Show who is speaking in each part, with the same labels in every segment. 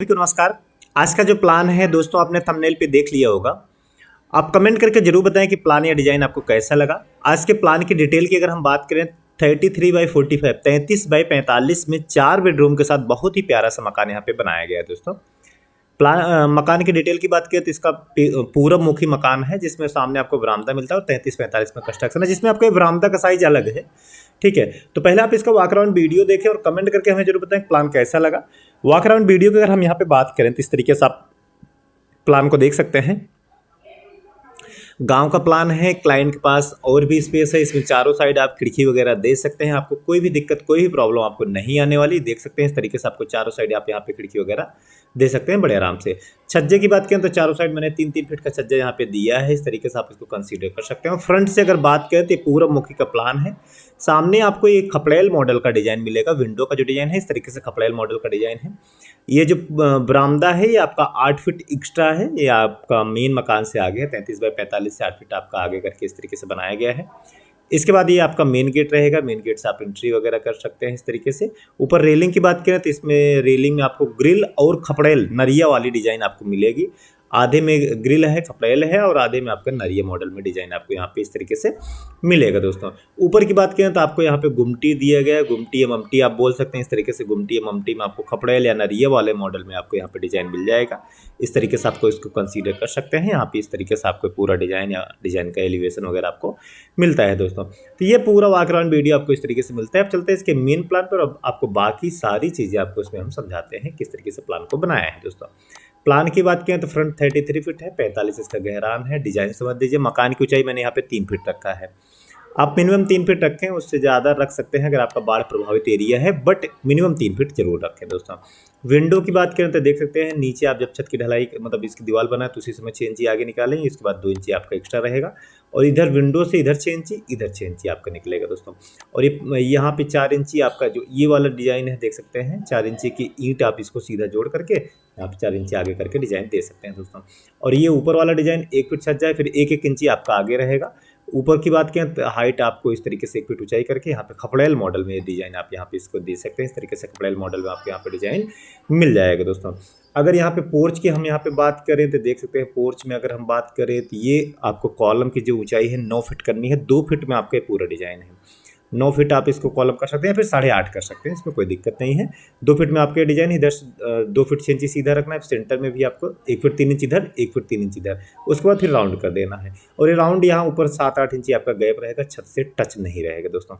Speaker 1: सभी को नमस्कार। आज का जो प्लान है दोस्तों आपने थंबनेल पे देख लिया होगा। आप कमेंट करके जरूर बताएं कि प्लान या डिजाइन आपको कैसा लगा। आज के प्लान की डिटेल की अगर हम बात करें 33/45 33/45 में 4 बेडरूम के साथ बहुत ही प्यारा सा मकान यहाँ पे बनाया गया है दोस्तों। प्लान मकान की डिटेल की बात करें तो इसका पूरब मुखी मकान है जिसमें सामने आपको बरामदा मिलता है और 33/45 में कंस्ट्रक्शन है जिसमें आपको ये बरामदा का साइज अलग है। ठीक है, तो पहले आप इसका वॉक अराउंड वीडियो देखें और कमेंट करके हमें जरूर बताएं प्लान कैसा लगा। वॉक अराउंड वीडियो की अगर हम यहाँ पे बात करें तो इस तरीके से आप प्लान को देख सकते हैं। गांव का प्लान है, क्लाइंट के पास और भी स्पेस है, इसमें चारों साइड आप खिड़की वगैरह दे सकते हैं। आपको कोई भी दिक्कत कोई भी प्रॉब्लम आपको नहीं आने वाली। देख सकते हैं इस तरीके से आपको चारों साइड आप यहाँ पे खिड़की वगैरह दे सकते हैं बड़े आराम से। छज्जे की बात करें तो चारों साइड मैंने 3-3 फीट का छज्जा यहाँ पे दिया है। इस तरीके से आप इसको कंसीडर कर सकते हैं। और फ्रंट से अगर बात करें तो पूरब मुखी का प्लान है। सामने आपको एक खपड़ेल मॉडल का डिजाइन मिलेगा। विंडो का जो डिजाइन है इस तरीके से खपड़ेल मॉडल का डिजाइन है। ये जो बरामदा है ये आपका 8 फीट एक्स्ट्रा है। ये आपका मेन मकान से आगे है, 33/45 से 8 फीट आपका आगे करके इस तरीके से बनाया गया है। इसके बाद ये आपका मेन गेट रहेगा। मेन गेट से आप एंट्री वगैरह कर सकते हैं इस तरीके से। ऊपर रेलिंग की बात करें तो इसमें रेलिंग में आपको ग्रिल और खपड़ेल नरिया वाली डिजाइन आपको मिलेगी। आधे में ग्रिल है, खपड़ेल है और आधे में आपका नरिया मॉडल में डिजाइन आपको यहाँ पे इस तरीके से मिलेगा दोस्तों। ऊपर की बात करें तो आपको यहाँ पे गुमटी दिया गया है। गुमटी या ममटी आप बोल सकते हैं। इस तरीके से गुमटी या ममटी में आपको खपड़ेल या नरिया वाले मॉडल में आपको यहाँ पे डिजाइन मिल जाएगा। इस तरीके से आपको इसको कंसीडर कर सकते हैं। यहाँ पे इस तरीके से आपको पूरा डिजाइन या डिजाइन का एलिवेशन वगैरह आपको मिलता है दोस्तों। तो ये पूरा वॉक अराउंड वीडियो आपको इस तरीके से मिलता है। अब चलते हैं इसके मेन प्लान पर। अब आपको बाकी सारी चीज़ें आपको इसमें हम समझाते हैं किस तरीके से प्लान को बनाया है दोस्तों। प्लान की बात करें तो फ्रंट 33 फीट है, 45 इसका गहरान है। डिजाइन समझ लीजिए। मकान की ऊंचाई मैंने यहाँ पे 3 फीट रखा है। आप मिनिमम 3 फीट रखें, उससे ज़्यादा रख सकते हैं अगर आपका बाढ़ प्रभावित एरिया है, बट मिनिमम 3 फीट जरूर रखें दोस्तों। विंडो की बात करें तो देख सकते हैं नीचे आप जब छत की ढलाई मतलब इसकी दीवार बनाए तो उसी समय 6 इंची आगे निकालेंगे। इसके बाद 2 इंची आपका एक्स्ट्रा रहेगा और इधर विंडो से इधर 6 इंची इधर 6 इंची आपका निकलेगा दोस्तों। और ये यहाँ पे 4 इंची आपका जो ये वाला डिजाइन है देख सकते हैं 4 इंची की ईंट आप इसको सीधा जोड़ करके यहाँ पे 4 इंची आगे करके डिजाइन दे सकते हैं दोस्तों। और ये ऊपर वाला डिजाइन 1 फीट छज्जा है, फिर 1-1 इंची आपका आगे रहेगा। ऊपर की बात करें तो हाइट आपको इस तरीके से 1 फीट ऊंचाई करके यहाँ पे खपड़ेल मॉडल में डिजाइन आप यहाँ पे इसको दे सकते हैं। इस तरीके से खपड़ेल मॉडल में आपको यहाँ पे डिजाइन मिल जाएगा दोस्तों। अगर यहाँ पे पोर्च की हम यहाँ पे बात करें तो देख सकते हैं पोर्च में अगर हम बात करें तो ये आपको कॉलम की जो ऊंचाई है 9 फीट करनी है। 2 फीट में आपका पूरा डिजाइन है। 9 फीट आप इसको कॉलम कर सकते हैं, फिर 8.5 कर सकते हैं, इसमें कोई दिक्कत नहीं है। 2 फीट में आपके डिजाइन इधर 2 फीट 6 इंची सीधा रखना है। सेंटर में भी आपको 1 फीट 3 इंच इधर, 1 फीट 3 इंच इधर। उसके बाद फिर राउंड कर देना है और ये राउंड यहाँ ऊपर 7-8 इंची आपका गैप रहेगा, छत से टच नहीं रहेगा दोस्तों।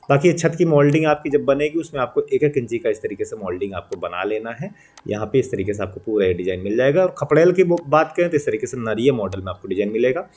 Speaker 1: बाकी ये छत की मोल्डिंग आपकी जब बनेगी उसमें आपको 1-1 इंची का इस तरीके से मोल्डिंग आपको बना लेना है। यहाँ पे इस तरीके से आपको पूरा ये डिजाइन मिल जाएगा। और खपड़ेल की बात करें तो इस तरीके से नरिया मॉडल में आपको डिजाइन मिलेगा।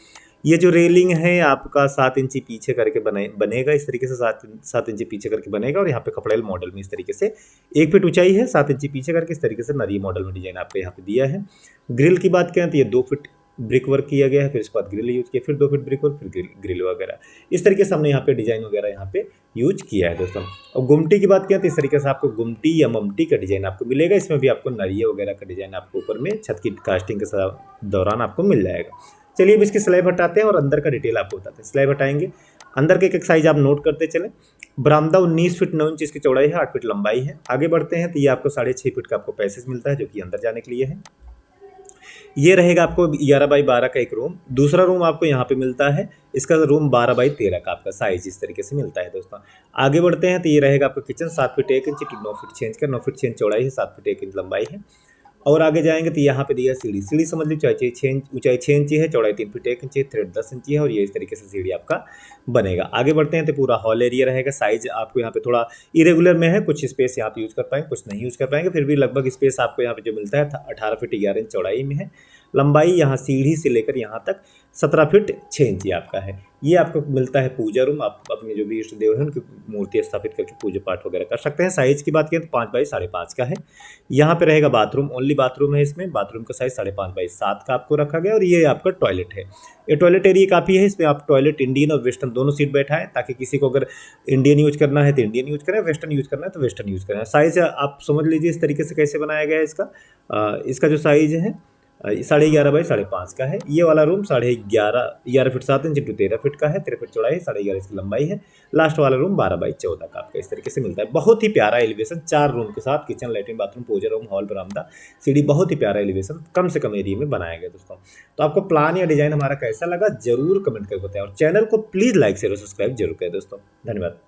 Speaker 1: ये जो रेलिंग है आपका 7 इंची पीछे करके बनेगा। इस तरीके से 7 इंची पीछे करके बनेगा और यहाँ पे खपड़ेल मॉडल में इस तरीके से 1 फीट ऊंचाई है, 7 इंची पीछे करके इस तरीके से नरी मॉडल में डिजाइन आपको यहाँ पे दिया है। ग्रिल की बात करें तो ये 2 फीट ब्रिक वर्क किया गया है, फिर इसके बाद ग्रिल यूज किया, फिर 2 फीट ब्रिक वर्क, फिर ग्रिल वगैरह। इस तरीके से हमने यहाँ पे डिजाइन वगैरह यहाँ पे यूज किया है दोस्तों। और गुमटी की बात करें तो इस तरीके से आपको गुमटी या ममटी का डिजाइन आपको मिलेगा। इसमें भी आपको नरिया वगैरह का डिजाइन आपको ऊपर में छत की कास्टिंग के दौरान आपको मिल जाएगा। चलिए अब इसकी स्लैब हटाते हैं और अंदर का डिटेल आपको बताते हैं। स्लैब हटाएंगे, अंदर के एक साइज आप नोट करते चलें। बरामदा 19 फीट 9 इंच इसकी चौड़ाई है, 8 फीट लंबाई है। आगे बढ़ते हैं तो ये आपको 6.5 फीट का आपको पैसेज मिलता है जो कि अंदर जाने के लिए है। ये रहेगा आपको 11/12 का एक रूम। दूसरा रूम आपको यहाँ पे मिलता है, इसका रूम 12/13 का आपका साइज इस तरीके से मिलता है दोस्तों। आगे बढ़ते हैं तो ये रहेगा आपका kitchen 7 feet 1 inch 9 feet 6 inch का, 9 फीट 6 इंच चौड़ाई है, 7 फीट 1 इंच लंबाई है। और आगे जाएंगे तो यहाँ पे दिया सीढ़ी। सीढ़ी समझ लीजिए ऊंचाई 6 इंची है, चौड़ाई 3 फीट 1 इंची, थ्रेड 10 इंची है और ये इस तरीके से सीढ़ी आपका बनेगा। आगे बढ़ते हैं तो पूरा हॉल एरिया रहेगा। साइज आपको यहाँ पे थोड़ा इरेगुलर में है, कुछ स्पेस यहाँ पे यूज कर पाएंगे, कुछ नहीं यूज कर पाएंगे, फिर भी लगभग स्पेस आपको यहाँ पे जो मिलता है 18 फीट 11 इंच चौड़ाई में है। लंबाई यहाँ सीढ़ी से लेकर यहाँ तक 17 फीट 6 इंची आपका है। ये आपको मिलता है पूजा रूम। आप अपने जो भी इष्ट देव हैं उनकी मूर्ति स्थापित करके पूजा पाठ वगैरह कर सकते हैं। साइज की बात करें तो 5/5.5 का है। यहाँ पे रहेगा बाथरूम, ओनली बाथरूम है इसमें। बाथरूम का साइज 5.5/7 का आपको रखा गया और ये आपका टॉयलेट है। ये टॉयलेट एरिया काफ़ी है, इसमें आप टॉयलेट इंडियन और वेस्टर्न दोनों सीट बैठाएं ताकि किसी को अगर इंडियन यूज करना है तो इंडियन यूज करें, वेस्टर्न यूज करना है तो वेस्टर्न यूज करें। साइज आप समझ लीजिए इस तरीके से कैसे बनाया गया है इसका। इसका जो साइज है 11.5 का है। ये वाला room 11.5 feet 7 inch into 13 feet का है, 13 फीट चौड़ाई, 11.5 इसकी लंबाई है। लास्ट वाला रूम 12/14 का आपका इस तरीके से मिलता है। बहुत ही प्यारा एलिवेशन, 4 रूम के साथ किचन, लैट्रिन, बाथरूम, पूजा रूम, हॉल, बरामदा, सीढ़ी, बहुत ही प्यारा एलिवेशन कम से कम एरिया में बनाया गया दोस्तों। तो आपको प्लान या डिजाइन हमारा कैसा लगा जरूर कमेंट करके बताएं, और चैनल को प्लीज लाइक शेयर और सब्सक्राइब जरूर करें दोस्तों। धन्यवाद।